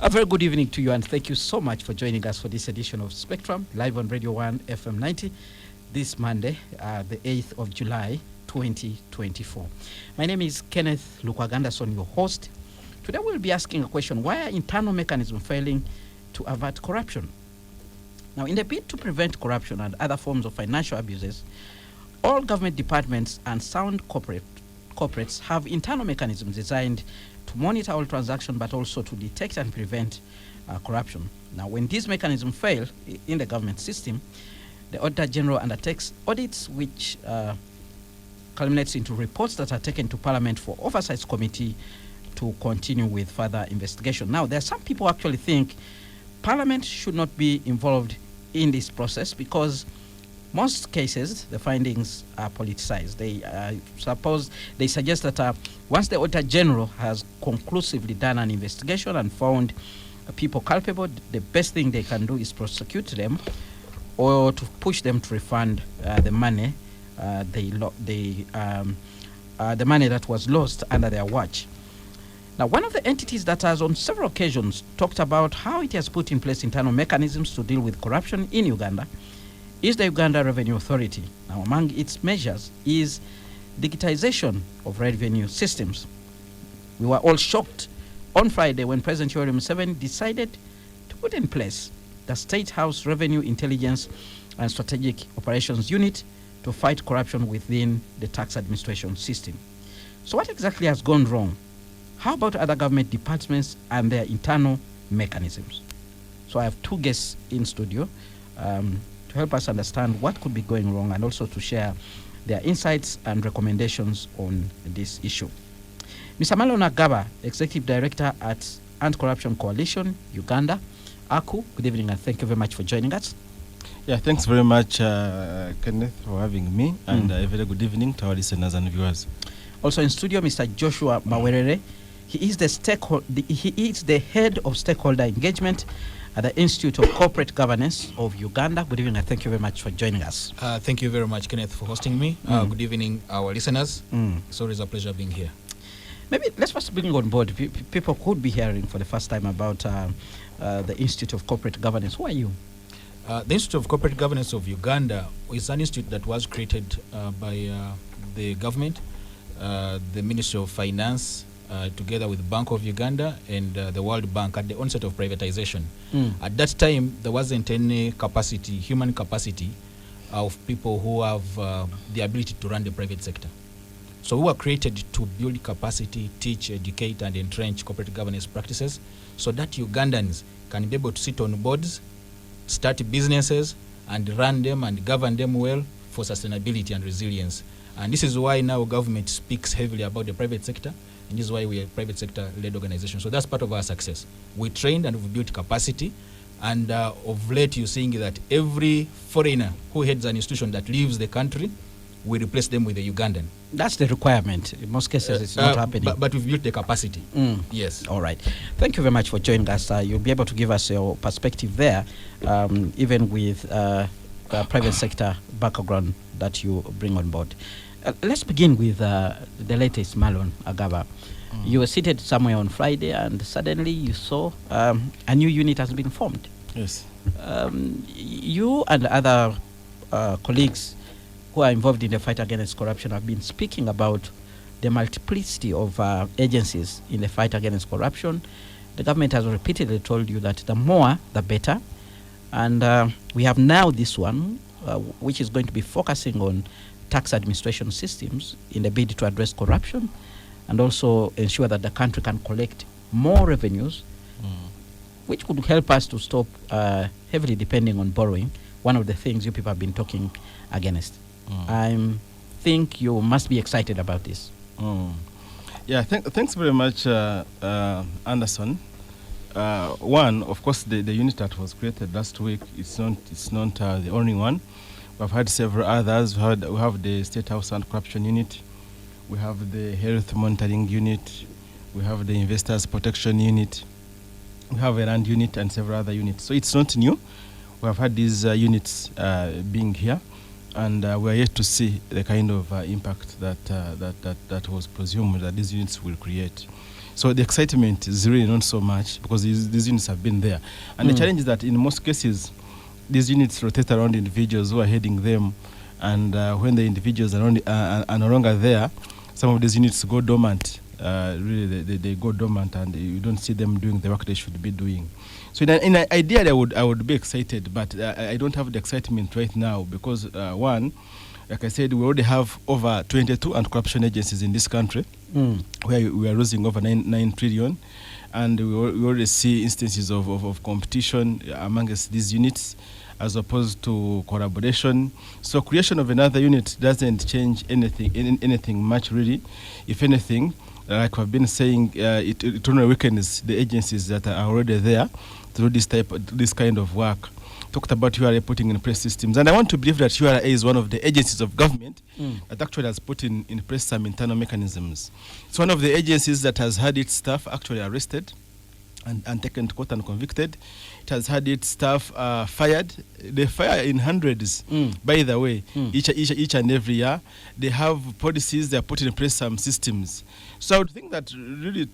A very good evening to you, and thank you so much for joining us for this edition of Spectrum, live on Radio 1 FM 90, this Monday, the 8th of July, 2024. My name is Kenneth, Lukwago, your host. Today we'll be asking a question: why are internal mechanisms failing to avert corruption? Now, in the bid to prevent corruption and other forms of financial abuses, all government departments and sound corporates have internal mechanisms designed to monitor all transactions, but also to detect and prevent corruption. Now, when these mechanisms fail in the government system, the Auditor General undertakes audits, which culminates into reports that are taken to Parliament for Oversight Committee to continue with further investigation. Now, there are some people who actually think Parliament should not be involved in this process because most cases, the findings are politicized. They suggest that once the Auditor General has conclusively done an investigation and found people culpable, the best thing they can do is prosecute them or to push them to refund the money the money that was lost under their watch. Now, one of the entities that has on several occasions talked about how it has put in place internal mechanisms to deal with corruption in Uganda is the Uganda Revenue Authority. Now, among its measures is digitization of revenue systems. We were all shocked on Friday when President Yoweri Museveni decided to put in place the State House Revenue Intelligence and Strategic Operations Unit to fight corruption within the tax administration system. So what exactly has gone wrong? How about other government departments and their internal mechanisms? So I have two guests in studio to help us understand what could be going wrong and also to share their insights and recommendations on this issue. Mr. Marlon Agaba, Executive Director at Anti-Corruption Coalition, Uganda, ACU. Good evening and thank you very much for joining us. Yeah, thanks very much, Kenneth, for having me, and a very good evening to our listeners and viewers. Also in studio, Mr. Joshua Mawerere. He is the head of stakeholder engagement at the Institute of Corporate Governance of Uganda. Good evening and thank you very much for joining us. Thank you very much, Kenneth, for hosting me. Good evening, our listeners. It's always a pleasure being here. Maybe let's first bring on board people could be hearing for the first time about the Institute of Corporate Governance. Who are you? The Institute of Corporate Governance of Uganda is an institute that was created by the government, the Ministry of Finance, together with Bank of Uganda and the World Bank at the onset of privatization. At that time, there wasn't any capacity, human capacity, of people who have the ability to run the private sector. So we were created to build capacity, teach, educate, and entrench corporate governance practices so that Ugandans can be able to sit on boards, start businesses, and run them and govern them well for sustainability and resilience. And this is why now government speaks heavily about the private sector, and this is why we are a private sector-led organization. So that's part of our success. We trained and we've built capacity, and of late you're seeing that every foreigner who heads an institution that leaves the country, we replace them with a Ugandan. That's the requirement. In most cases, it's not happening. But we've built the capacity. Yes. All right. Thank you very much for joining us. You'll be able to give us your perspective there, even with the private sector background that you bring on board. Let's begin with the latest, Marlon Agaba. You were seated somewhere on Friday and suddenly you saw a new unit has been formed. Yes. You and other colleagues who are involved in the fight against corruption have been speaking about the multiplicity of agencies in the fight against corruption. The government has repeatedly told you that the more, the better. And we have now this one, which is going to be focusing on tax administration systems in the bid to address corruption and also ensure that the country can collect more revenues, which could help us to stop heavily depending on borrowing, one of the things you people have been talking against. I think you must be excited about this. Yeah, thanks very much, Anderson. One, of course, the unit that was created last week, it's not the only one. We've had several others. We have the State House Anti-Corruption Unit. We have the Health Monitoring Unit. We have the Investors Protection Unit. We have a Land Unit and several other units. So it's not new. We have had these units being here, and we are yet to see the kind of impact that was presumed that these units will create. So the excitement is really not so much because these units have been there. And the challenge is that in most cases, these units rotate around individuals who are heading them. And when the individuals are no longer there, some of these units go dormant. Really, they go dormant, and you don't see them doing the work they should be doing. So in an ideally, I would be excited, but I don't have the excitement right now because, one, like I said, we already have over 22 anti-corruption agencies in this country where we are losing over 9 trillion. And we already see instances of competition amongst these units as opposed to collaboration. So creation of another unit doesn't change anything much, really. If anything, like I've been saying, it only weakens the agencies that are already there to do this kind of work. Talked about URA putting in place systems, and I want to believe that URA is one of the agencies of government that actually has put in place some internal mechanisms. It's one of the agencies that has had its staff actually arrested and taken to court and convicted. It has had its staff fired. They fire in hundreds, by the way, each and every year. They have policies, they are putting in place some systems. So I would think that really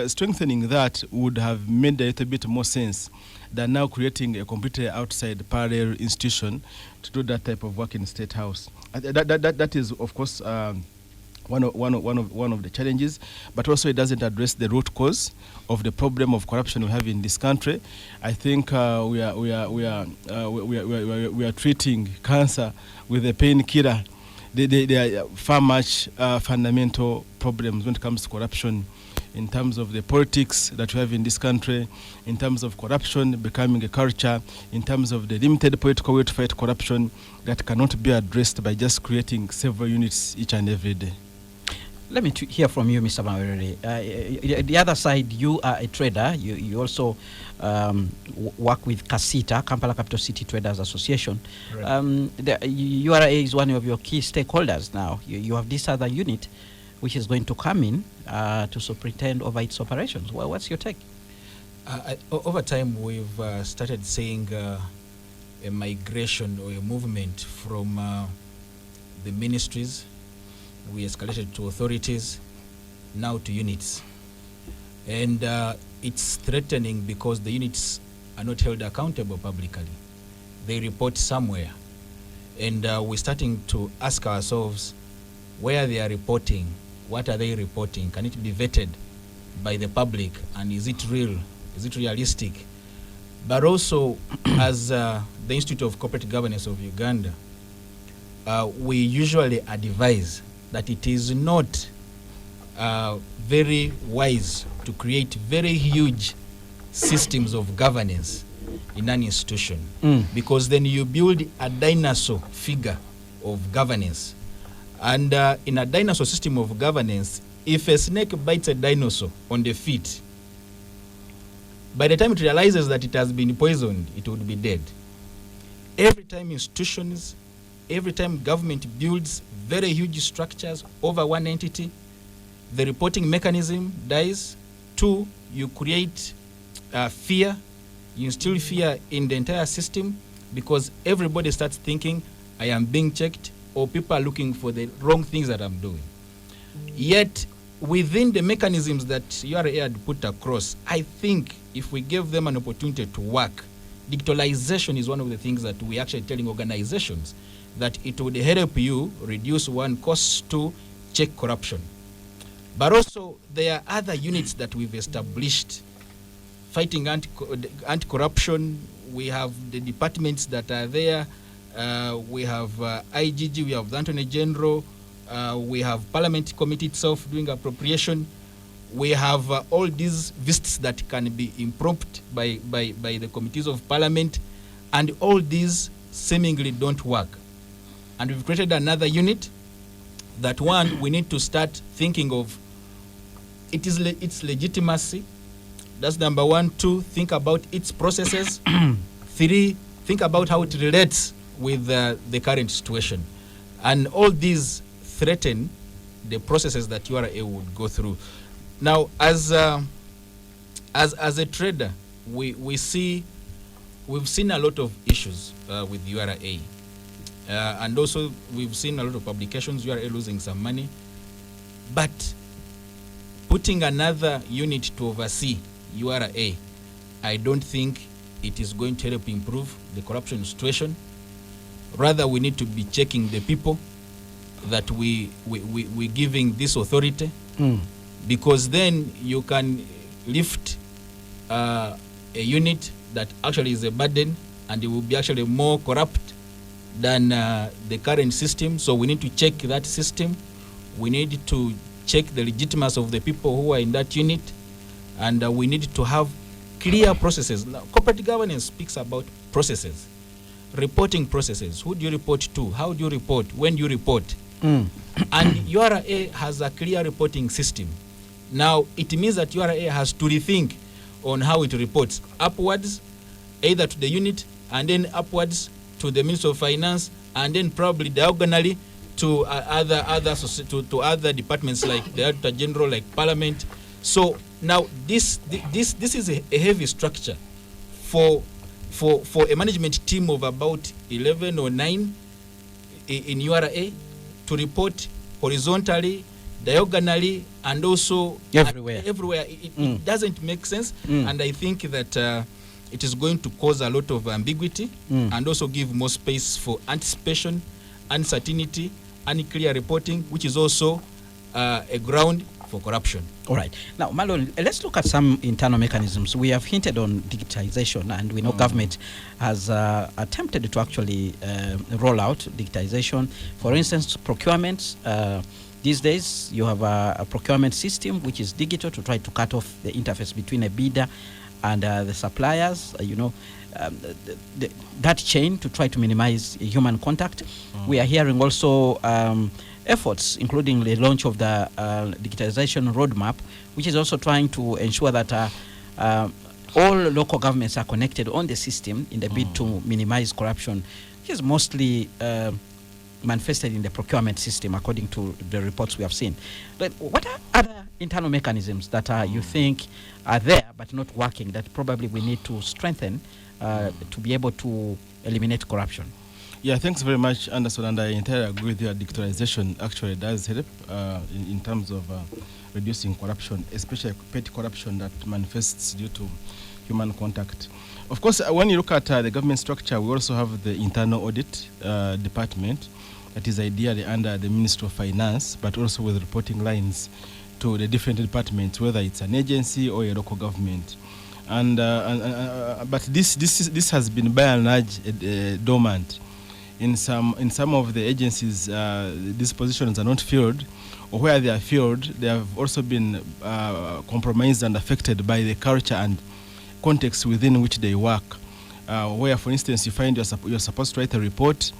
strengthening that would have made a little bit more sense than now creating a completely outside parallel institution to do that type of work in State House. That is, of course, one of the challenges, but also it doesn't address the root cause of the problem of corruption we have in this country. I think we are treating cancer with a painkiller. There are far much fundamental problems when it comes to corruption, in terms of the politics that we have in this country, in terms of corruption becoming a culture, in terms of the limited political will to fight corruption that cannot be addressed by just creating several units each and every day. Let me hear from you, Mr. Mawerere. The other side, you are a trader. You also work with CACITA, Kampala Capital City Traders Association. Right. The URA is one of your key stakeholders now. You have this other unit which is going to come in to superintend over its operations. Well, what's your take? Over time, we've started seeing a migration or a movement from the ministries. We escalated to authorities, now to units. And it's threatening because the units are not held accountable publicly. They report somewhere. And we're starting to ask ourselves where they are reporting, what are they reporting? Can it be vetted by the public? And is it real? Is it realistic? But also, as the Institute of Corporate Governance of Uganda, we usually advise that it is not very wise to create very huge systems of governance in an institution, because then you build a dinosaur figure of governance. And in a dinosaur system of governance, if a snake bites a dinosaur on the feet, by the time it realizes that it has been poisoned, it would be dead. Every time institutions, every time government builds very huge structures over one entity, the reporting mechanism dies. 2, you create fear. You instill fear in the entire system because everybody starts thinking, I am being checked, or people are looking for the wrong things that I'm doing. Yet, within the mechanisms that URA had put across, I think if we give them an opportunity to work, digitalization is one of the things that we actually telling organizations that it would help you reduce one costs to check corruption. But also there are other units that we've established fighting anti-corruption. We have the departments that are there. We have IGG, we have the Attorney General, we have Parliament Committee itself doing appropriation. We have all these visits that can be improved by the committees of Parliament, and all these seemingly don't work. And we've created another unit that, one, we need to start thinking of its legitimacy. That's number 1. 2, think about its processes. 3, think about how it relates with the current situation. And all these threaten the processes that URA would go through. Now, as a trader, we've seen a lot of issues with URA. And also, we've seen a lot of publications, URA losing some money. But putting another unit to oversee URA, I don't think it is going to help improve the corruption situation. Rather, we need to be checking the people that we giving this authority, because then you can lift a unit that actually is a burden, and it will be actually more corrupt than the current system. So we need to check that system. We need to check the legitimacy of the people who are in that unit, and we need to have clear processes. Now, corporate governance speaks about processes, reporting processes. Who do you report to? How do you report? When do you report? And URA has a clear reporting system. Now, it means that URA has to rethink on how it reports upwards, either to the unit, and then upwards to the Minister of Finance, and then probably diagonally to other departments like the Auditor General, like Parliament. So now this is a heavy structure for a management team of about 11 or 9 in URA to report horizontally, diagonally, and also everywhere. It doesn't make sense, and I think that it is going to cause a lot of ambiguity and also give more space for anticipation, uncertainty, unclear reporting, which is also a ground for corruption. All right. Now, Marlon, let's look at some internal mechanisms. We have hinted on digitization, and we know government has attempted to actually roll out digitization. For instance, procurement. These days, you have a procurement system which is digital to try to cut off the interface between a bidder and the suppliers. That chain to try to minimize human contact. We are hearing also efforts, including the launch of the digitization roadmap, which is also trying to ensure that all local governments are connected on the system in the bid to minimize corruption, which is mostly manifested in the procurement system, according to the reports we have seen. But what are other internal mechanisms that you think are there but not working, that probably we need to strengthen to be able to eliminate corruption? Yeah, thanks very much, Anderson, and I entirely agree with you. Digitalization actually does help in terms of reducing corruption, especially petty corruption that manifests due to human contact. Of course, when you look at the government structure, we also have the internal audit department that is ideally under the Ministry of Finance, but also with reporting lines to the different departments, whether it's an agency or a local government. But this has been by and large dormant. In some of the agencies, these positions are not filled, or where they are filled, they have also been compromised and affected by the culture and context within which they work. Where, for instance, you find you're supposed to write a report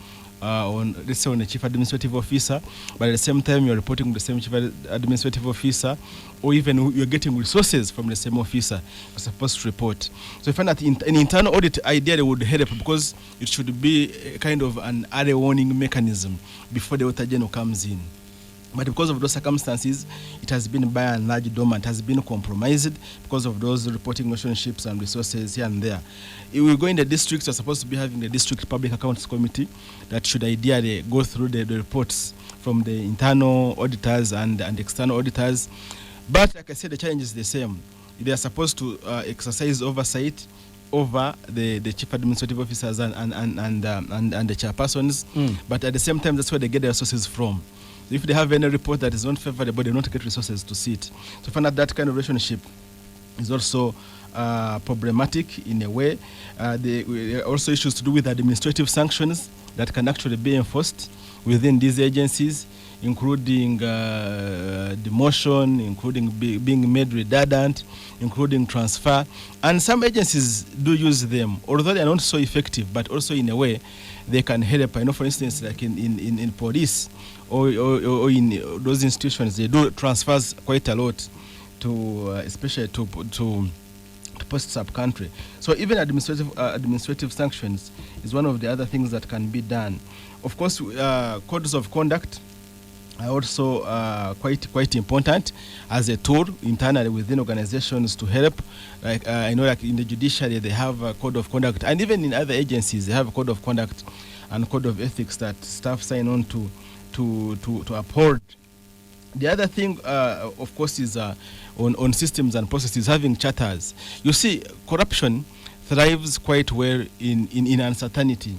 on, let's say, on a chief administrative officer, but at the same time you're reporting to the same chief administrative officer, or even you're getting resources from the same officer you're supposed to report. So you find that an internal audit ideally would help, because it should be a kind of an early warning mechanism before the auditor general comes in. But because of those circumstances, it has been by and large dormant, has been compromised because of those reporting relationships and resources here and there. If we go in the districts, we're supposed to be having the district public accounts committee that should ideally go through the reports from the internal auditors and external auditors. But like I said, the challenge is the same. They are supposed to exercise oversight over the chief administrative officers and the chairpersons, but at the same time, that's where they get their resources from. If they have any report that is not favorable, they don't get resources to see it. So find out that kind of relationship is also problematic in a way. There are also issues to do with administrative sanctions that can actually be enforced within these agencies, including demotion, including being made redundant, including transfer. And some agencies do use them, although they are not so effective, but also in a way they can help. I know, for instance, like in police or in those institutions, they do transfers quite a lot to especially to posts up country. So even administrative sanctions is one of the other things that can be done. Of course, codes of conduct are also quite important as a tool internally within organizations to help. Like I know, like in the judiciary, they have a code of conduct, and even in other agencies, they have a code of conduct and code of ethics that staff sign on to uphold The other thing, of course, is on systems and processes, having charters. You see, corruption thrives quite well in uncertainty.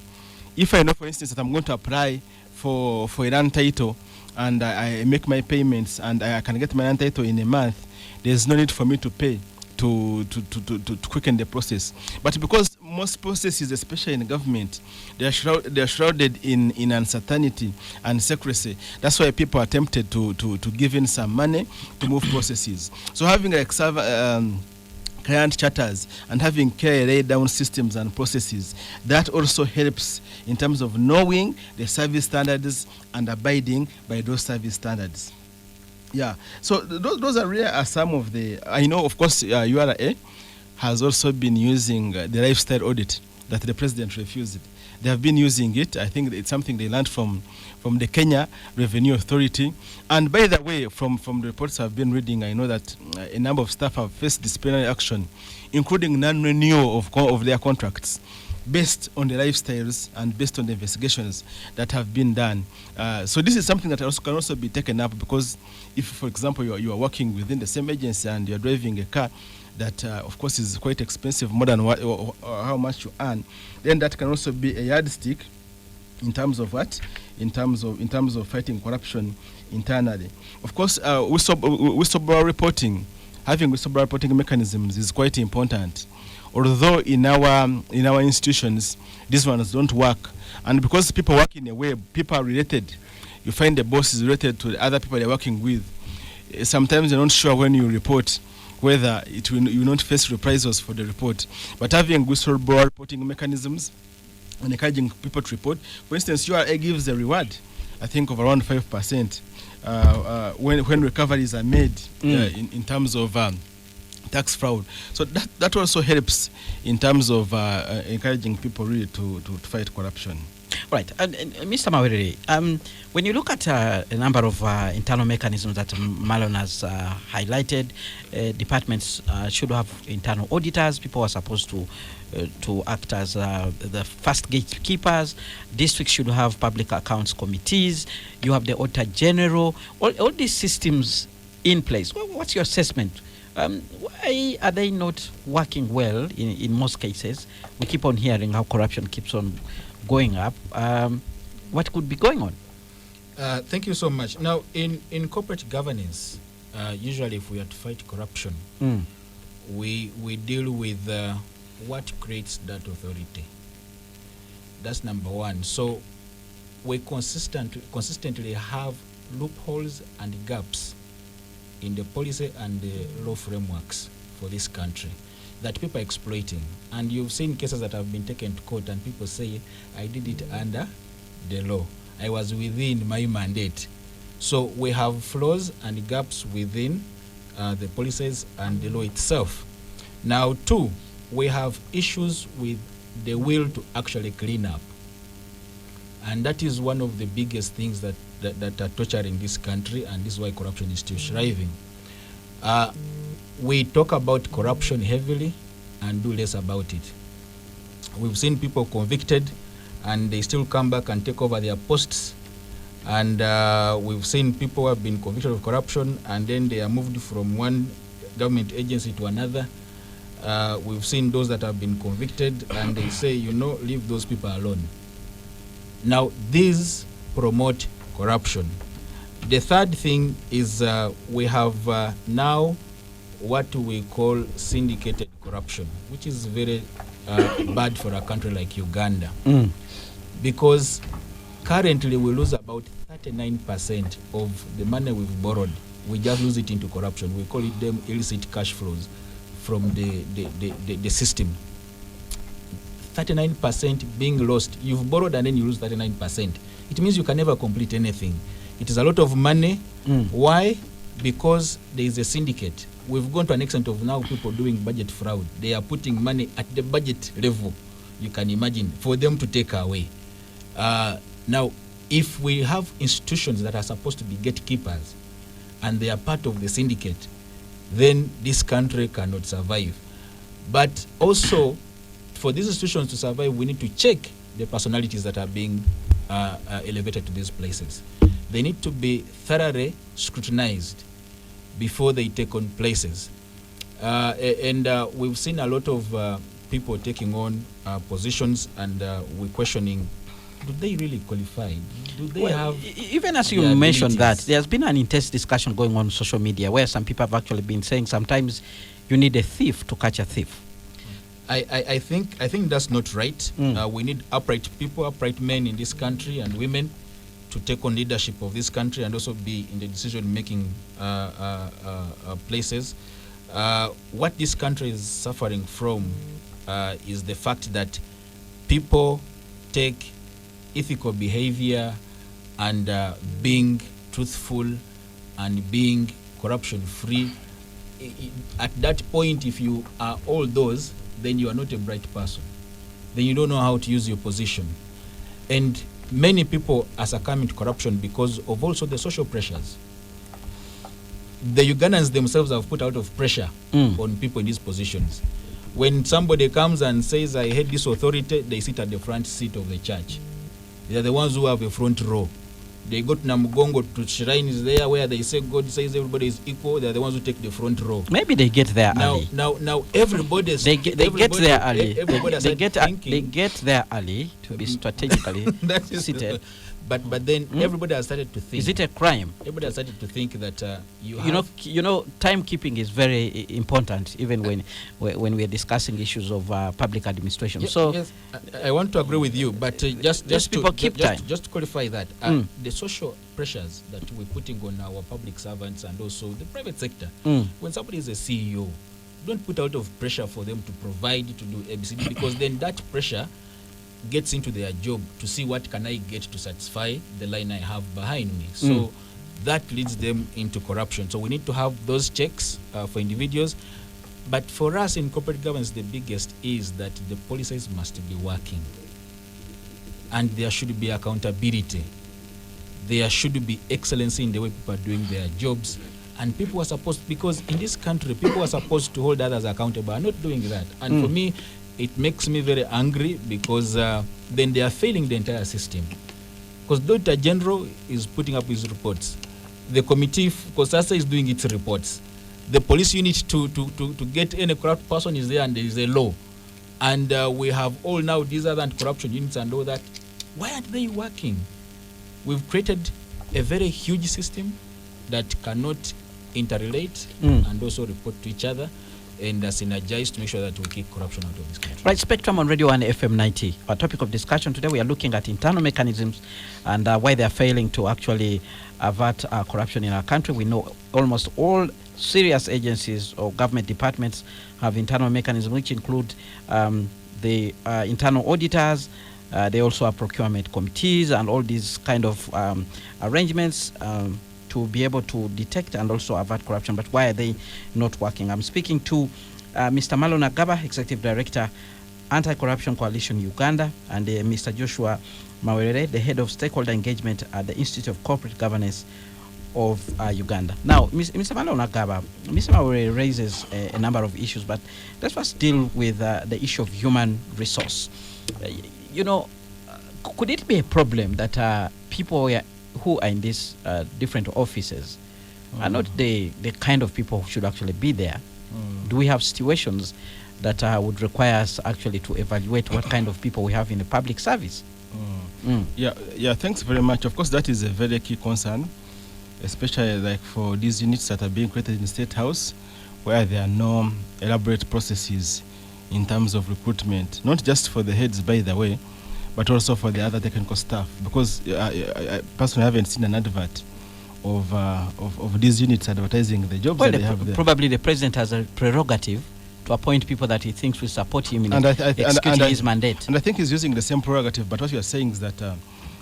If I know, for instance, that I'm going to apply for a land title and I make my payments and I can get my land title in a month, there's no need for me to pay to quicken the process. But because most processes, especially in government, they are shrouded in uncertainty and secrecy. That's why people are tempted to give in some money to move processes. So having like client charters and having care laid down systems and processes, that also helps in terms of knowing the service standards and abiding by those service standards. Yeah, so those are some of the, I know, of course, URA has also been using the lifestyle audit that the president refused. They have been using it. I think it's something they learned from the Kenya Revenue Authority. And by the way, from the reports I've been reading, I know that a number of staff have faced disciplinary action, including non-renewal of their contracts, based on the lifestyles and based on the investigations that have been done. So this is something that can also be taken up, because if, for example, you are working within the same agency and you're driving a car that, of course, is quite expensive, more than what or how much you earn, then that can also be a yardstick in terms of what? In terms of fighting corruption internally. Of course, whistleblower reporting, having whistleblower reporting mechanisms is quite important. Although in our institutions, these ones don't work, and because people work in a way, people are related. You find the boss is related to the other people they're working with. Sometimes you're not sure when you report whether you will not face reprisals for the report. But having whistleblower reporting mechanisms and encouraging people to report, for instance, URA gives a reward, I think, of around 5% when recoveries are made in terms of tax fraud. So that also helps in terms of encouraging people really to fight corruption. Right. And Mr. Mawerere, when you look at a number of internal mechanisms that Marlon has highlighted, departments should have internal auditors. People are supposed to act as the first gatekeepers. Districts should have public accounts committees. You have the Auditor General. All these systems in place. What's your assessment? Why are they not working well in most cases? We keep on hearing how corruption keeps on going up. What could be going on? Thank you so much. Now, in corporate governance, usually if we are to fight corruption, we deal with what creates that authority. That's number one. So we consistently have loopholes and gaps in the policy and the law frameworks for this country that people are exploiting. And you've seen cases that have been taken to court and people say, I did it under the law. I was within my mandate. So we have flaws and gaps within the policies and the law itself. Now, two, we have issues with the will to actually clean up. And that is one of the biggest things that are torturing this country, and this is why corruption is still thriving. We talk about corruption heavily and do less about it. We've seen people convicted and they still come back and take over their posts. And we've seen people who have been convicted of corruption and then they are moved from one government agency to another. We've seen those that have been convicted and they say, leave those people alone. Now, these promote corruption. The third thing is we have now what we call syndicated corruption, which is very bad for a country like Uganda. Because currently we lose about 39% of the money we've borrowed. We just lose it into corruption. We call it them illicit cash flows from the system. 39% being lost. You've borrowed and then you lose 39%. It means you can never complete anything. It is a lot of money. Why? Because there is a syndicate. We've gone to an extent of now people doing budget fraud. They are putting money at the budget level, you can imagine, for them to take away. Now, if we have institutions that are supposed to be gatekeepers and they are part of the syndicate, then this country cannot survive. But also, for these institutions to survive, we need to check the personalities that are being elevated to these places. they need to be thoroughly scrutinized before they take on places. And we've seen a lot of people taking on positions, and we're questioning, do they really qualify? Do they have... Even as you mentioned that, there's been an intense discussion going on social media where some people have actually been saying sometimes you need a thief to catch a thief. I think that's not right. We need upright people, upright men in this country and women to take on leadership of this country and also be in the decision-making places. What this country is suffering from is the fact that people take ethical behavior and being truthful and being corruption-free. At that point, if you are all those, then you are not a bright person. Then you don't know how to use your position. And many people are succumbing to corruption because of also the social pressures. The Ugandans themselves have put out of pressure on people in these positions. When somebody comes and says, I hate this authority, they sit at the front seat of the church. They are the ones who have a front row. They go to Namugongo, to shrines there where they say God says everybody is equal. They are the ones who take the front row. Maybe they get there early. Now everybody's... They get there early. They get there early to be strategically seated. But then everybody has started to think. Is it a crime? Everybody has started to think that you know, timekeeping is very important, even when we are discussing issues of public administration. Yes, I want to agree with you, but just to qualify that, the social pressures that we're putting on our public servants and also the private sector. When somebody is a CEO, don't put out of pressure for them to provide, to do ABCD, because then that pressure gets into their job to see what can I get to satisfy the line I have behind me. So that leads them into corruption. So we need to have those checks for individuals. But for us in corporate governance, the biggest is that the policies must be working. And there should be accountability. There should be excellency in the way people are doing their jobs. And people are supposed, because in this country, people are supposed to hold others accountable, are not doing that. And for me, it makes me very angry because then they are failing the entire system. Because the Auditor General is putting up his reports. The committee, COSASA, is doing its reports. The police unit to get any corrupt person is there, and there is a law. And we have all now these other corruption units and all that. Why aren't they working? We've created a very huge system that cannot interrelate and also report to each other and synergize to make sure that we keep corruption out of this country. Right, Spectrum on Radio 1 FM 90. Our topic of discussion today, we are looking at internal mechanisms and why they are failing to actually avert corruption in our country. We know almost all serious agencies or government departments have internal mechanisms, which include the internal auditors. They also have procurement committees and all these kind of arrangements to be able to detect and also avert corruption. But why are they not working? I'm speaking to Mr. Marlon Agaba, Executive Director, Anti-Corruption Coalition Uganda, and Mr. Joshua Mawerere, the Head of Stakeholder Engagement at the Institute of Corporate Governance of Uganda. Now, Mr. Marlon Agaba, Mr. Mawerere raises a number of issues, but let's first deal with the issue of human resource. Could it be a problem that people who are in these different offices are not the kind of people who should actually be there? Do we have situations that would require us actually to evaluate what kind of people we have in the public service? Yeah, thanks very much. Of course, that is a very key concern, especially like for these units that are being created in the State House, where there are no elaborate processes in terms of recruitment, not just for the heads, by the way, but also for the other technical staff. Because I personally haven't seen an advert of these units advertising the jobs that they have there. Probably the president has a prerogative to appoint people that he thinks will support him in executing his mandate. And I think he's using the same prerogative, but what you are saying is that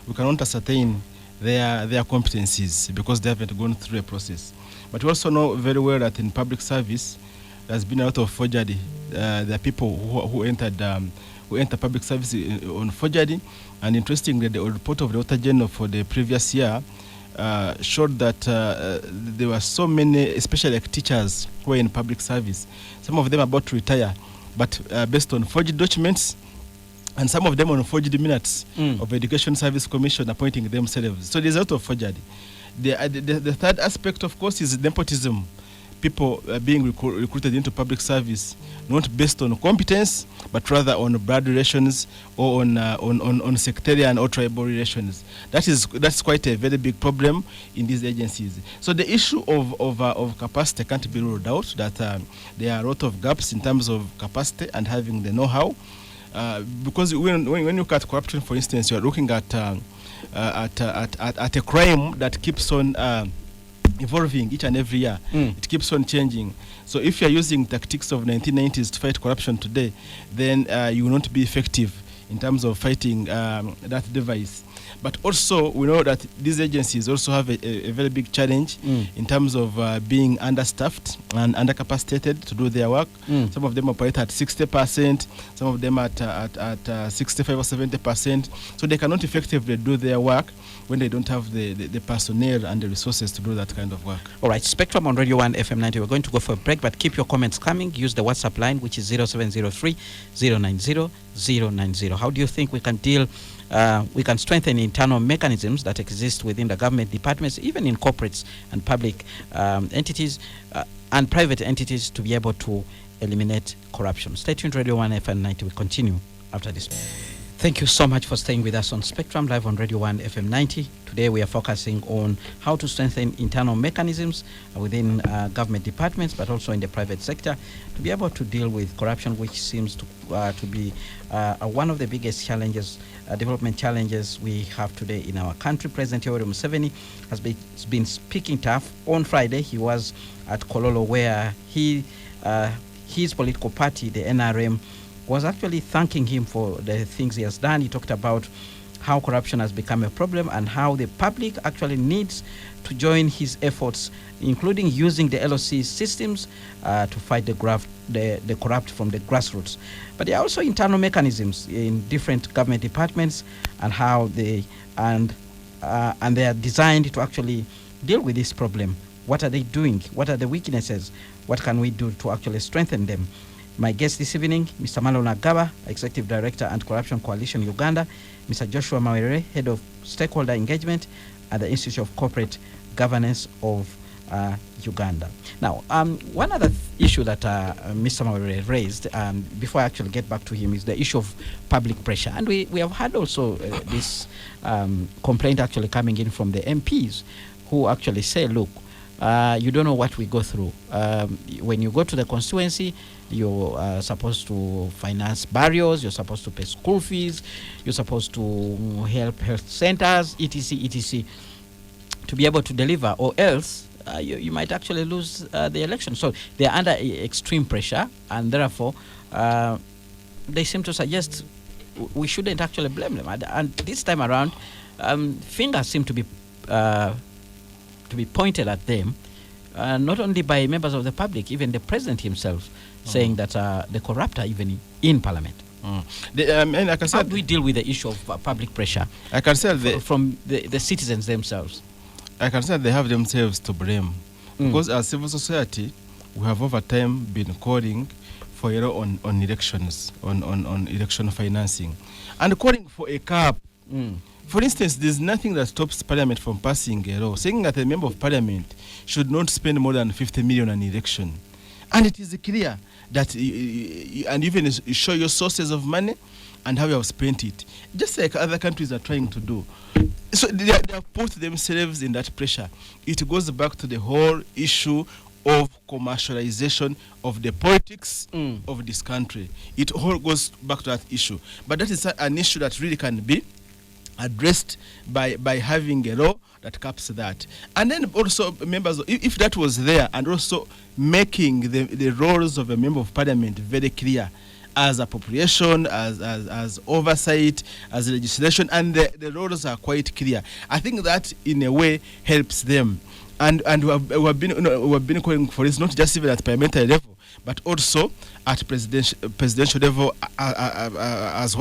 we cannot ascertain their competencies because they haven't gone through a process. But we also know very well that in public service, there's been a lot of forgery. There are people who enter public service on forgery. And interestingly, the report of the Auditor General for the previous year showed that there were so many, especially like teachers who were in public service. Some of them are about to retire, but based on forged documents, and some of them on forged minutes of Education Service Commission appointing themselves. So there's a lot of forgery. The third aspect, of course, is nepotism. People being recruited into public service, not based on competence, but rather on blood relations or on sectarian or tribal relations. That's quite a very big problem in these agencies. So the issue of capacity can't be ruled out. That there are a lot of gaps in terms of capacity and having the know-how, because when you look at corruption, for instance, you are looking at a crime that keeps on evolving each and every year. It keeps on changing. So if you're using tactics of 1990s to fight corruption today, then you will not be effective in terms of fighting that device. But also, we know that these agencies also have a very big challenge in terms of being understaffed and undercapacitated to do their work. Some of them operate at 60%, some of them at 65 or 70%. So they cannot effectively do their work when they don't have the personnel and the resources to do that kind of work. All right, Spectrum on Radio 1 FM 90. We're going to go for a break, but keep your comments coming. Use the WhatsApp line, which is 0703 090 090. How do you think we can we can strengthen internal mechanisms that exist within the government departments, even in corporates and public entities and private entities, to be able to eliminate corruption? Stay tuned, Radio 1 FM 90. We continue after this. Thank you so much for staying with us on Spectrum, live on Radio 1 FM 90. Today we are focusing on how to strengthen internal mechanisms within government departments, but also in the private sector, to be able to deal with corruption, which seems to be one of the biggest challenges, development challenges we have today in our country. President Yoweri Museveni has been speaking tough. On Friday, he was at Kololo, where his political party, the NRM, was actually thanking him for the things he has done. He talked about how corruption has become a problem and how the public actually needs to join his efforts, including using the LOC systems to fight the corrupt from the grassroots. But there are also internal mechanisms in different government departments and how they are designed to actually deal with this problem. What are they doing? What are the weaknesses? What can we do to actually strengthen them? My guest this evening, Mr. Marlon Agaba, Executive Director, Anti-Corruption Coalition Uganda, Mr. Joshua Mawerere, Head of Stakeholder Engagement at the Institute of Corporate Governance of Uganda. Now, one other issue that Mr. Mawerere raised, before I actually get back to him, is the issue of public pressure. And we have had also this complaint actually coming in from the MPs, who actually say, look, you don't know what we go through. When you go to the constituency, you're supposed to finance barriers, you're supposed to pay school fees, you're supposed to help health centers, etc., etc., to be able to deliver, or else you might actually lose the election. So they're under extreme pressure, and therefore they seem to suggest we shouldn't actually blame them. And this time around, fingers seem to be pointed at them, not only by members of the public, even the president himself, saying that the corrupt are even in parliament. How do we deal with the issue of public pressure? I can say from the citizens themselves. I can say they have themselves to blame, because as civil society, we have over time been calling for error on elections, on election financing, and calling for a cap. For instance, there's nothing that stops Parliament from passing a law saying that a member of Parliament should not spend more than 50 million on election. And it is clear that, and even show your sources of money and how you have spent it, just like other countries are trying to do. So they have put themselves in that pressure. It goes back to the whole issue of commercialization of the politics of this country. It all goes back to that issue. But that is an issue that really can be addressed by having a law that caps that. And then also members, if that was there, and also making the roles of a member of parliament very clear, as appropriation, as oversight, as legislation, and the roles are quite clear. I think that in a way helps them. And we have been calling for this, not just even at parliamentary level, but also at presidential level as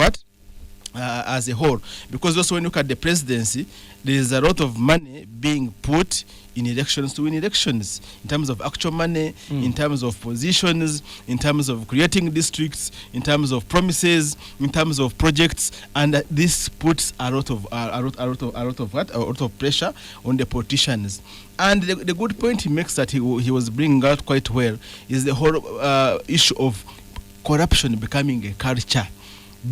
as a whole, because also when you look at the presidency, there is a lot of money being put in elections to win elections, in terms of actual money, in terms of positions, in terms of creating districts, in terms of promises, in terms of projects, and this puts a lot of pressure on the politicians. And the good point he makes that he was bringing out quite well is the whole issue of corruption becoming a culture,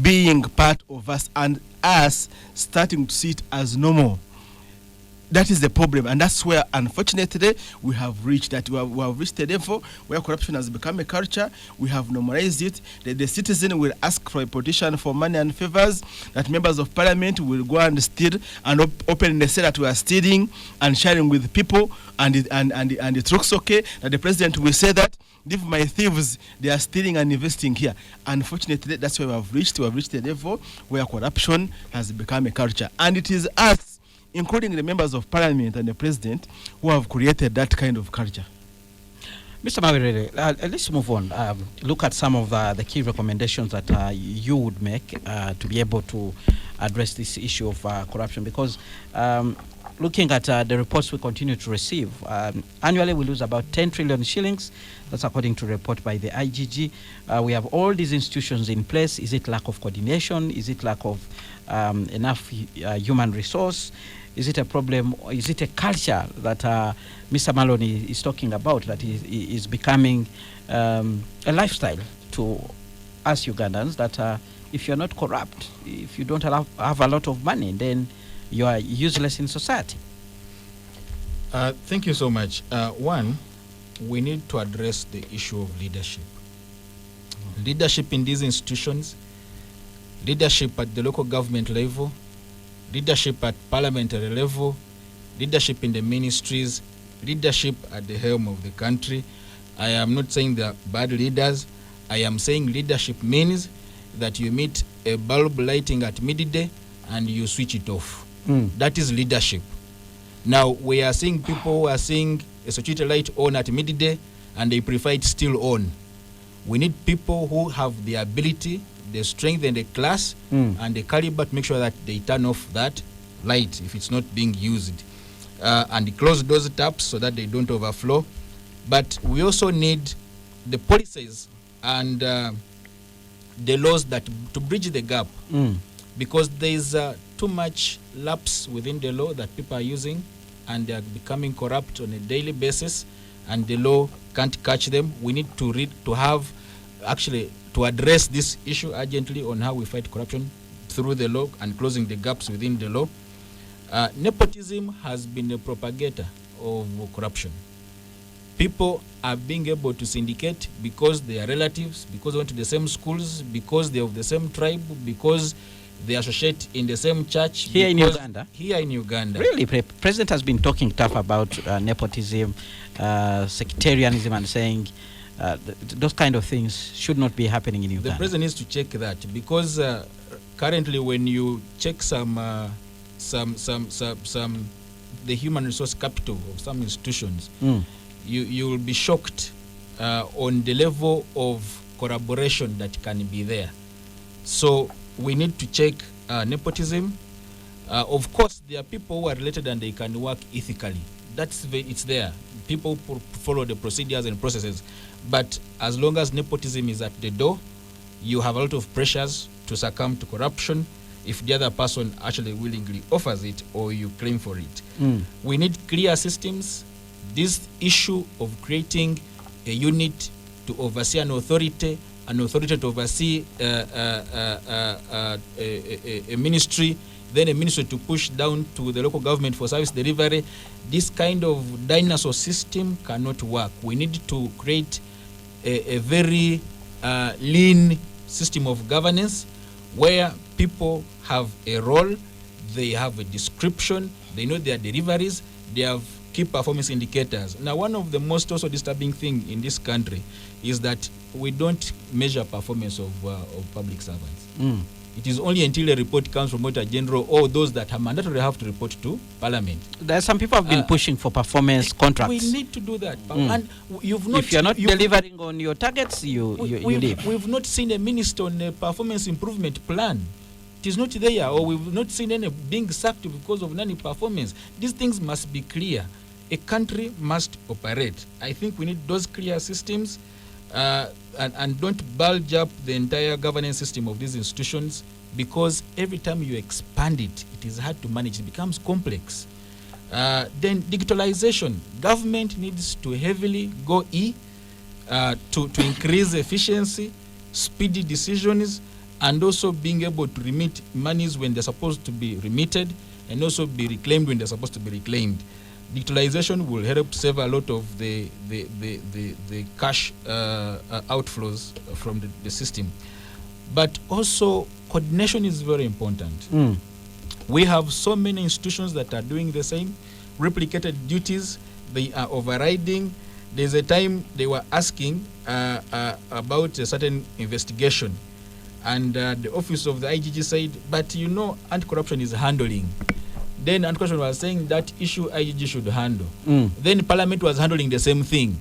being part of us, and us starting to see it as normal. That is the problem, and that's where, unfortunately, we have reached that. We have reached a level where corruption has become a culture. We have normalized it. The citizen will ask for a politician for money and favors. That members of parliament will go and steal and open the say that we are stealing and sharing with people, and it looks okay. That the president will say that, leave my thieves, they are stealing and investing here. Unfortunately, that's where we have reached. We have reached a level where corruption has become a culture, and it is us, including the members of parliament and the president, who have created that kind of culture. Mr. Mawerere, let's move on. Look at some of the key recommendations that you would make to be able to address this issue of corruption, because looking at the reports we continue to receive, annually we lose about 10 trillion shillings. That's according to a report by the IGG. We have all these institutions in place. Is it lack of coordination? Is it lack of enough human resource? Is it a problem? Or is it a culture that Mr. Marlon is talking about, that is becoming a lifestyle to us Ugandans, that if you're not corrupt, if you don't have a lot of money, then you are useless in society? Thank you so much. One, we need to address the issue of leadership. Leadership in these institutions, leadership at the local government level, leadership at parliamentary level, leadership in the ministries, leadership at the helm of the country. I am not saying they are bad leaders. I am saying leadership means that you meet a bulb lighting at midday and you switch it off. That is leadership. Now, we are seeing people who are seeing a security light on at midday and they prefer it still on. We need people who have the ability, the strength and the class and the caliber to make sure that they turn off that light if it's not being used, and close those taps so that they don't overflow. But we also need the policies and the laws that to bridge the gap, because there is too much lapse within the law that people are using, and they are becoming corrupt on a daily basis, and the law can't catch them. We need to to address this issue urgently on how we fight corruption through the law and closing the gaps within the law. Nepotism has been a propagator of corruption. People are being able to syndicate because they are relatives, because they went to the same schools, because they are of the same tribe, because they associate in the same church. Here in Uganda? Here in Uganda. Really? President has been talking tough about nepotism, sectarianism, and saying those kind of things should not be happening in Uganda. The president needs to check that, because currently when you check the human resource capital of some institutions, you will be shocked on the level of collaboration that can be there. So we need to check nepotism. Of course, there are people who are related and they can work ethically. It's there. People follow the procedures and processes. But as long as nepotism is at the door, you have a lot of pressures to succumb to corruption if the other person actually willingly offers it or you claim for it. We need clear systems. This issue of creating a unit to oversee an authority to oversee a ministry, then a ministry to push down to the local government for service delivery. This kind of dinosaur system cannot work. We need to create a very lean system of governance where people have a role, they have a description, they know their deliveries, they have key performance indicators. Now, one of the most also disturbing thing in this country is that we don't measure performance of public servants. It is only until a report comes from Auditor General or those that are mandatory have to report to Parliament. There are some people have been pushing for performance contracts. We need to do that. And if you're not delivering on your targets, you leave. We've not seen a minister on a performance improvement plan it is not there, or we've not seen any being sacked because of non-performance. These things must be clear. A country must operate. I think we need those clear systems, and don't bulge up the entire governance system of these institutions, because every time you expand it, it is hard to manage. It becomes complex. Then digitalization. Government needs to heavily go to increase efficiency, speedy decisions, and also being able to remit monies when they're supposed to be remitted, and also be reclaimed when they're supposed to be reclaimed. Digitalization will help save a lot of the cash outflows from the system. But also coordination is very important. We have so many institutions that are doing the same, replicated duties, they are overriding. There's a time they were asking about a certain investigation, and the office of the IGG said, but you know, anti-corruption is handling. Then anti-corruption was saying that issue IGG should handle. Then Parliament was handling the same thing.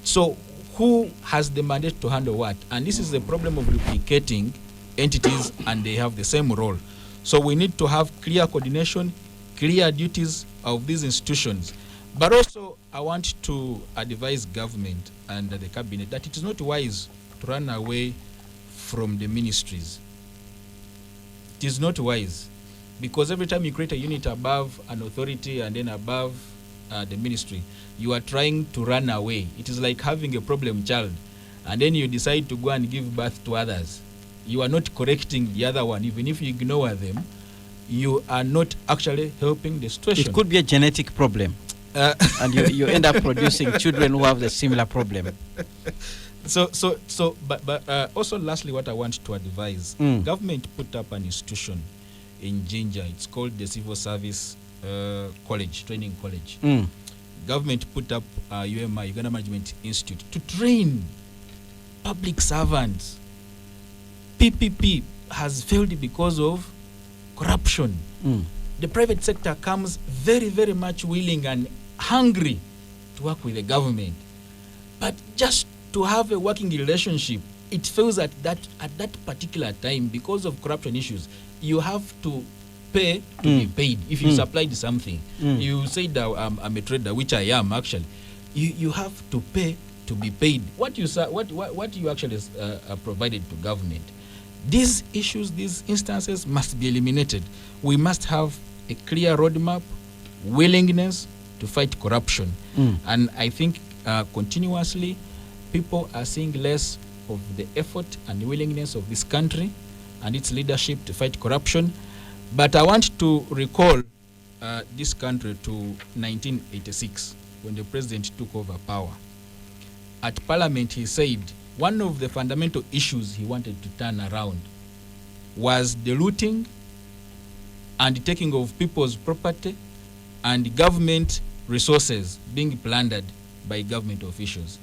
So who has the mandate to handle what? And this is the problem of replicating entities, and they have the same role. So we need to have clear coordination, clear duties of these institutions. But also, I want to advise government and the cabinet that it is not wise to run away from the ministries. It is not wise, because every time you create a unit above an authority and then above the ministry, you are trying to run away. It is like having a problem child, and then you decide to go and give birth to others. You are not correcting the other one. Even if you ignore them, you are not actually helping the situation. It could be a genetic problem. And you end up producing children who have the similar problem. But also lastly, what I want to advise, government put up an institution in Jinja. It's called the Civil Service College, Training College. Government put up UMI, Uganda Management Institute, to train public servants. PPP has failed because of corruption. The private sector comes very, very much willing and hungry to work with the government, but just to have a working relationship, it fails at that particular time because of corruption issues. You have to pay to be paid. If you supplied something, you say that I'm a trader, which I am actually. You have to pay to be paid. What you actually provided to government. These issues, these instances must be eliminated. We must have a clear roadmap, willingness to fight corruption. And I think continuously people are seeing less of the effort and willingness of this country and its leadership to fight corruption. But I want to recall this country to 1986, when the president took over power. At Parliament, he said one of the fundamental issues he wanted to turn around was the looting and taking of people's property and government resources being plundered by government officials.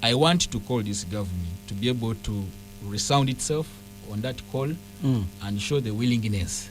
I want to call this government to be able to resound itself on that call and show the willingness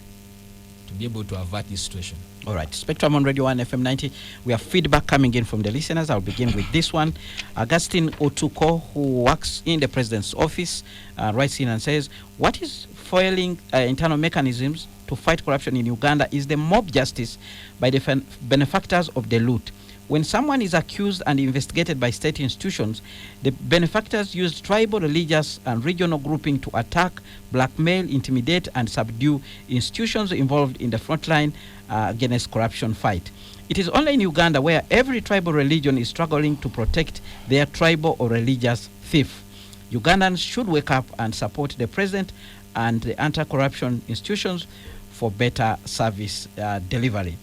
to be able to avert this situation. All right, Spectrum on Radio 1 FM 90. We have feedback coming in from the listeners. I'll begin with this one. Augustine Otuko, who works in the president's office, writes in and says, what is foiling internal mechanisms to fight corruption in Uganda is the mob justice by the benefactors of the loot. When someone is accused and investigated by state institutions, the benefactors use tribal, religious, and regional grouping to attack, blackmail, intimidate, and subdue institutions involved in the frontline against corruption fight. It is only in Uganda where every tribal religion is struggling to protect their tribal or religious thief. Ugandans should wake up and support the president and the anti-corruption institutions for better service delivery.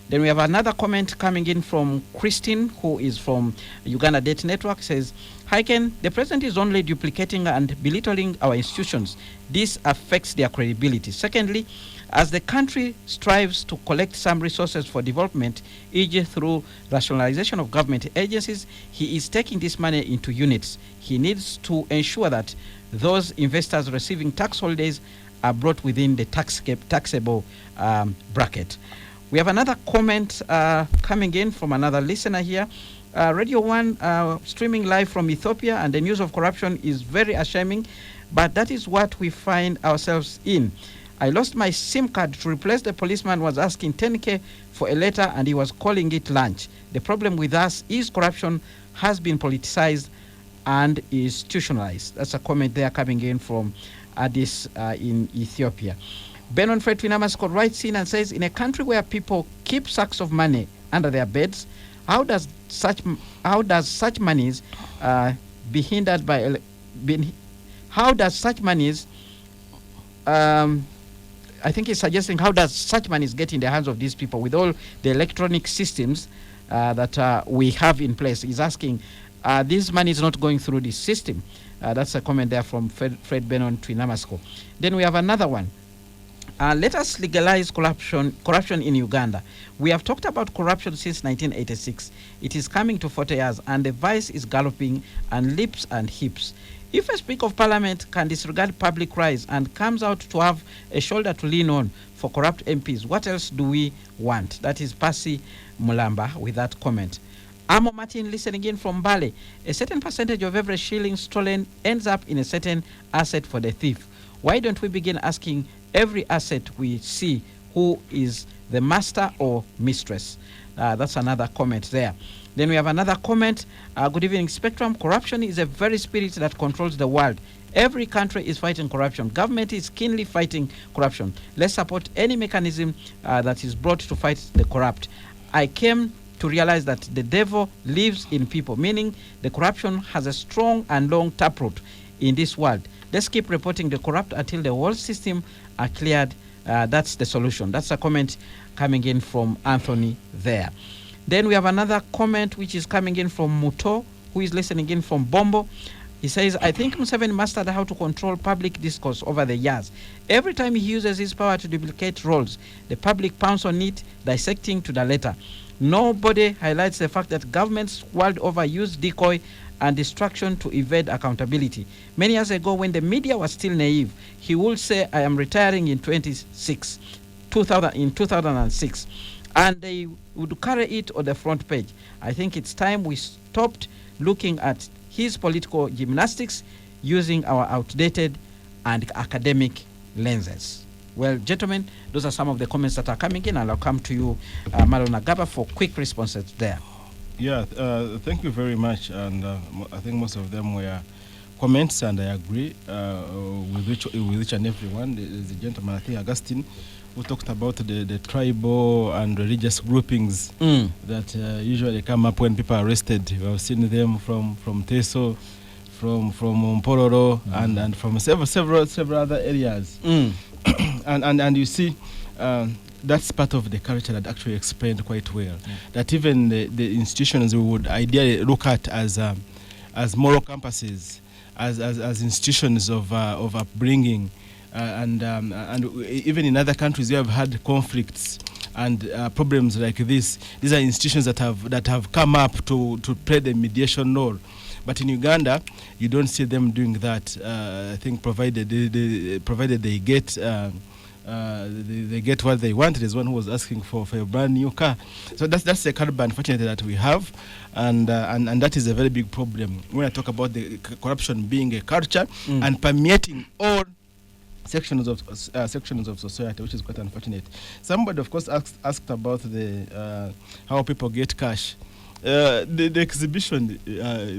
Then we have another comment coming in from Christine, who is from Uganda Date Network, says, Hi Ken, the president is only duplicating and belittling our institutions. This affects their credibility. Secondly, as the country strives to collect some resources for development, e.g. through rationalization of government agencies, he is taking this money into units. He needs to ensure that those investors receiving tax holidays are brought within the taxable bracket. We have another comment coming in from another listener here. Radio 1 streaming live from Ethiopia, and the news of corruption is very ashamming, but that is what we find ourselves in. I lost my SIM card to replace the policeman was asking 10K for a letter and he was calling it lunch. The problem with us is corruption has been politicized and institutionalized. That's a comment there coming in from Addis in Ethiopia. Benon Fred Twinamasko writes in and says, in a country where people keep sacks of money under their beds, how does such monies be hindered by how does such monies I think he's suggesting how does such monies get in the hands of these people with all the electronic systems that we have in place? He's asking, this money is not going through this system. That's a comment there from Fred Benon Twinamasko. Then we have another one. Let us legalize corruption in Uganda. We have talked about corruption since 1986. It is coming to 40 years, and the vice is galloping and leaps and hips. If a Speaker of Parliament can disregard public cries and comes out to have a shoulder to lean on for corrupt MPs, what else do we want? That is Pasi Mulamba with that comment. Amo Martin listening in from Bale. A certain percentage of every shilling stolen ends up in a certain asset for the thief. Why don't we begin asking every asset we see who is the master or mistress? That's another comment there. Then we have another comment. Good evening, Spectrum. Corruption is a very spirit that controls the world. Every country is fighting corruption. Government is keenly fighting corruption. Let's support any mechanism that is brought to fight the corrupt. I came to realize that the devil lives in people, meaning the corruption has a strong and long taproot in this world. Let's keep reporting the corrupt until the whole system are cleared. That's the solution. That's a comment coming in from Anthony there. Then we have another comment which is coming in from Muto, who is listening in from Bombo. He says, I think Museveni mastered how to control public discourse over the years. Every time he uses his power to duplicate roles, the public pounds on it, dissecting to the letter. Nobody highlights the fact that governments world over use decoy and distraction to evade accountability. Many years ago, when the media was still naive, he would say, I am retiring in 2006. And they would carry it on the front page. I think it's time we stopped looking at his political gymnastics using our outdated and academic lenses. Well, gentlemen, those are some of the comments that are coming in, and I'll come to you, Marlon Agaba, for quick responses there. Yeah, thank you very much. And I think most of them were comments, and I agree with each and every one. The gentleman, I think Augustine, who talked about the tribal and religious groupings that usually come up when people are arrested. We have seen them from Teso, from Mpororo, and from several other areas. And you see, that's part of the culture that actually explained quite well. That even the institutions we would ideally look at as moral compasses, as institutions of upbringing, and even in other countries you have had conflicts and problems like this. These are institutions that have come up to play the mediation role. But in Uganda, you don't see them doing that. I think provided they get they get what they want. There's one who was asking for a brand new car. So that's the kind of unfortunately that we have, and that is a very big problem when I talk about the corruption being a culture and permeating all sections of society, which is quite unfortunate. Somebody, of course, asked about the how people get cash. The exhibition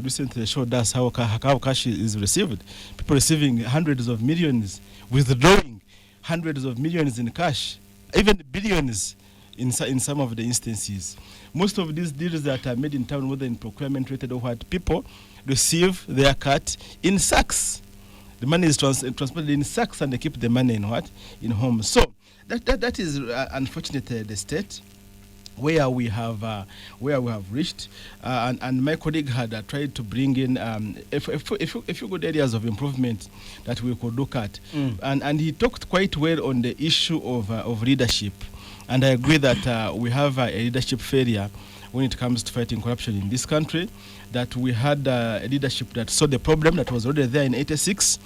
recently showed us how cash is received. People receiving hundreds of millions, withdrawing hundreds of millions in cash, even billions in some of the instances. Most of these deals that are made in town, whether in procurement rated or what, people receive their cut in sacks. The money is transported in sacks, and they keep the money in home. So that is unfortunately the state where we have reached, and my colleague had tried to bring in a few good areas of improvement that we could look at, and he talked quite well on the issue of leadership, and I agree that we have a leadership failure when it comes to fighting corruption in this country. That we had a leadership that saw the problem that was already there in '86,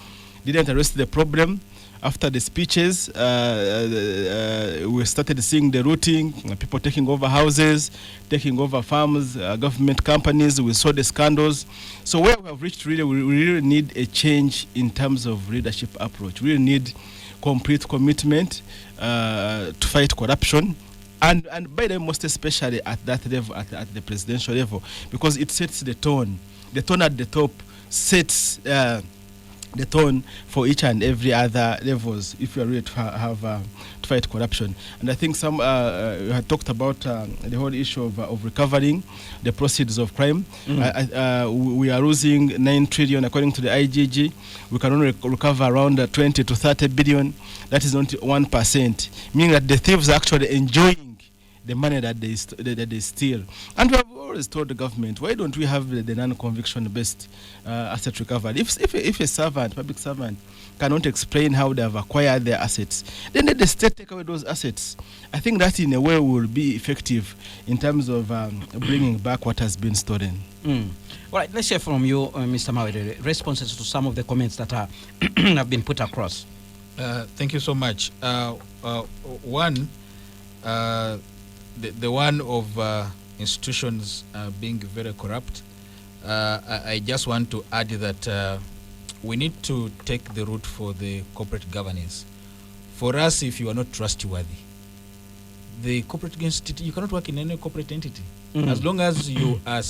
didn't arrest the problem. After the speeches, we started seeing the looting, people taking over houses, taking over farms, government companies. We saw the scandals. So where we have reached, really, we really need a change in terms of leadership approach. We really need complete commitment to fight corruption. And by the way, most especially at that level, at the presidential level, because it sets the tone. The tone at the top sets the tone for each and every other levels if you are ready to to fight corruption. And I think some you had talked about the whole issue of recovering the proceeds of crime. We are losing 9 trillion according to the IGG. We can only recover around 20 to 30 billion. That is not 1%, meaning that the thieves are actually enjoying the money that they steal. And we have always told the government, why don't we have the non-conviction based asset recovery? If a servant, public servant, cannot explain how they have acquired their assets, then let the state take away those assets. I think that in a way will be effective in terms of bringing back what has been stolen. All right, let's hear from you, Mr. Mawerere, responses to some of the comments that are have been put across. Thank you so much. One, the one of institutions being very corrupt, I just want to add that we need to take the route for the corporate governance. For us, if you are not trustworthy, the corporate entity, you cannot work in any corporate entity. As long as you have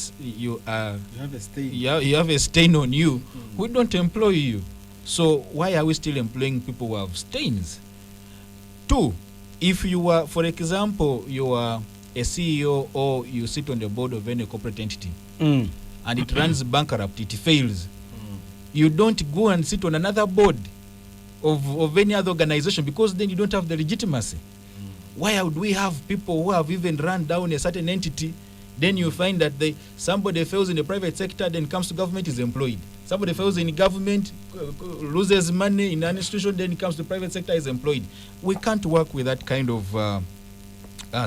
a stain on you, we don't employ you. So why are we still employing people who have stains? Two, if you are, for example, you are a CEO or you sit on the board of any corporate entity and it runs bankrupt, it fails, you don't go and sit on another board of any other organization, because then you don't have the legitimacy. Why would we have people who have even run down a certain entity? Then you find that somebody fails in the private sector, then comes to government, is employed. Somebody fails in government, loses money in an institution, then comes to private sector, is employed. We can't work with that kind of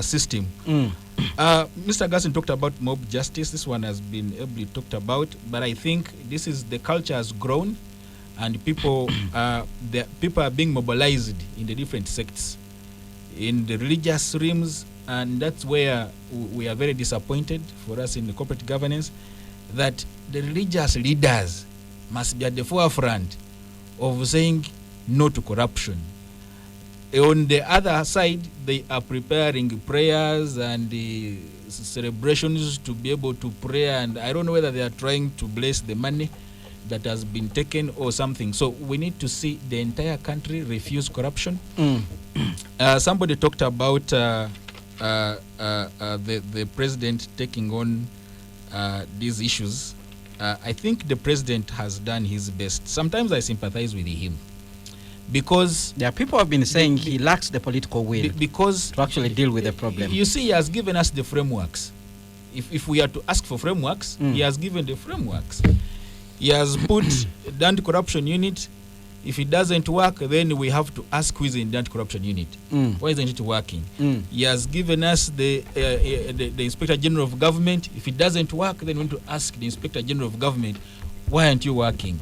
system. Mr. Gasson talked about mob justice. This one has been ably talked about, but I think this is, the culture has grown, and people are being mobilized in the different sects, in the religious realms, and that's where we are very disappointed for us in the corporate governance, that the religious leaders must be at the forefront of saying no to corruption. On the other side, they are preparing prayers and celebrations to be able to pray, and I don't know whether they are trying to bless the money that has been taken or something. So we need to see the entire country refuse corruption. Somebody talked about the president taking on these issues. I think the president has done his best. Sometimes I sympathize with him, because there are people have been saying he lacks the political will to actually deal with the problem. You see, he has given us the frameworks. If we are to ask for frameworks, he has given the frameworks. He has put the anti-corruption unit. If it doesn't work, then we have to ask who is in the anti-corruption unit. Why isn't it working? He has given us the Inspector General of Government. If it doesn't work, then we need to ask the Inspector General of Government, why aren't you working?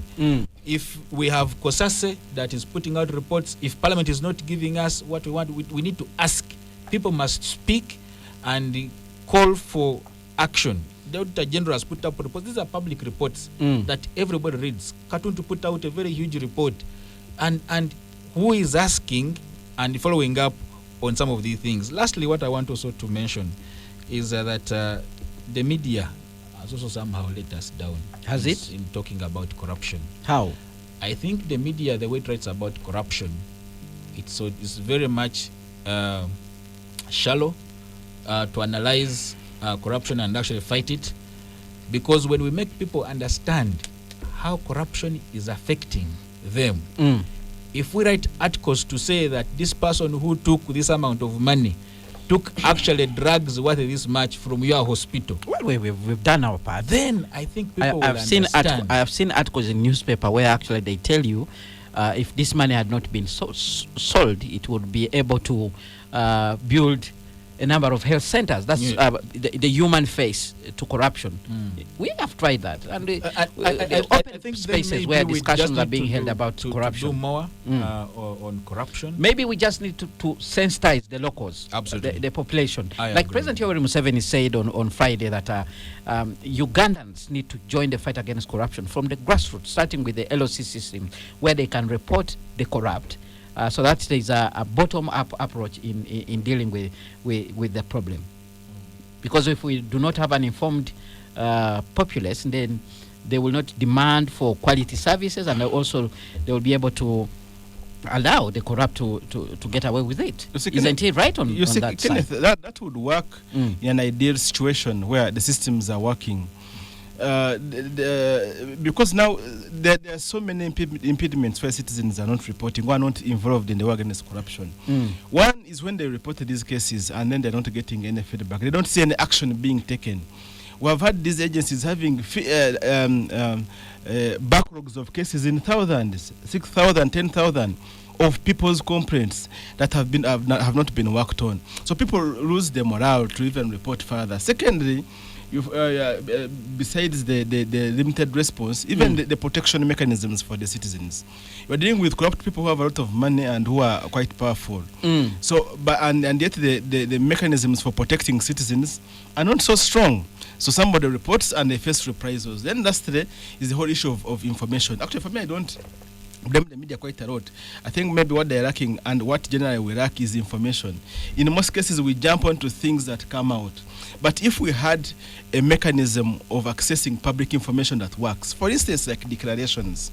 If we have COSASE that is putting out reports, if Parliament is not giving us what we want, we need to ask. People must speak and call for action. The Auditor General has put up reports. These are public reports that everybody reads. Cartoon to put out a very huge report. And who is asking and following up on some of these things? Lastly, what I want also to mention is that the media has also somehow let us down. Has it? In talking about corruption. How? I think the media, the way it writes about corruption, it's very much shallow to analyze corruption and actually fight it, because when we make people understand how corruption is affecting them, if we write articles to say that this person who took this amount of money took actually drugs worth this much from your hospital, well, we've done our part. Then I think people will understand. I have seen articles in newspaper where actually they tell you if this money had not been sold, it would be able to build a number of health centers. That's the human face to corruption. We have tried that, and I think spaces where discussions are being held about corruption. To do more on corruption. Maybe we just need to sensitize the locals, absolutely, the population. Like agree. President Yoweri Museveni said on Friday that Ugandans need to join the fight against corruption from the grassroots, starting with the LOC system, where they can report the corrupt so that there is a bottom-up approach in dealing with the problem. Because if we do not have an informed populace, then they will not demand for quality services, and also they will be able to allow the corrupt to get away with it. Isn't it right on that Kenneth, side? that would work in an ideal situation where the systems are working. Because now there are so many impediments where citizens are not reporting, who are not involved in the war against corruption. One is when they reported these cases and then they're not getting any feedback. They don't see any action being taken. We have had these agencies having backlogs of cases in thousands, 6,000, 10,000 of people's complaints that have not been worked on. So people lose their morale to even report further. Secondly, besides the limited response, even the protection mechanisms for the citizens. We're dealing with corrupt people who have a lot of money and who are quite powerful. So, and yet the mechanisms for protecting citizens are not so strong. So somebody reports and they face reprisals. Then lastly is the whole issue of information. Actually, for me, I don't blame the media quite a lot. I think maybe what they're lacking and what generally we lack is information. In most cases, we jump onto things that come out. But if we had a mechanism of accessing public information that works, for instance, like declarations,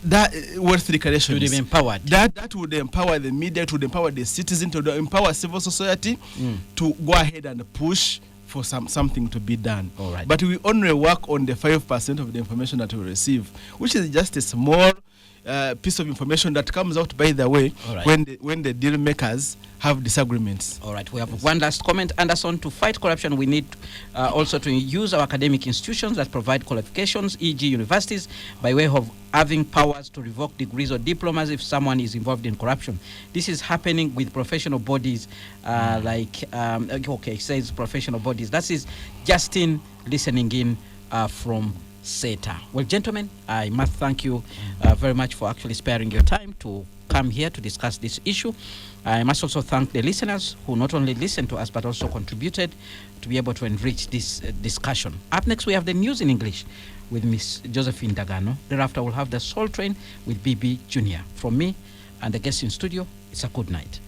that worth declarations would be empowered. That would empower the media, it would empower the citizen, to empower civil society to go ahead and push for something to be done. All right. But we only work on the 5% of the information that we receive, which is just a small piece of information that comes out, by the way, when the deal makers have disagreements. All right, we have one last comment. Anderson, to fight corruption, we need also to use our academic institutions that provide qualifications, e.g. universities, by way of having powers to revoke degrees or diplomas if someone is involved in corruption. This is happening with professional bodies it says professional bodies. That is Justin listening in from SETA. Well, gentlemen, I must thank you very much for actually sparing your time to come here to discuss this issue. I must also thank the listeners who not only listened to us but also contributed to be able to enrich this discussion. Up next, we have the news in English with Miss Josephine Dagano. Thereafter, we'll have the Soul Train with BB Jr. From me and the guests in studio, it's a good night.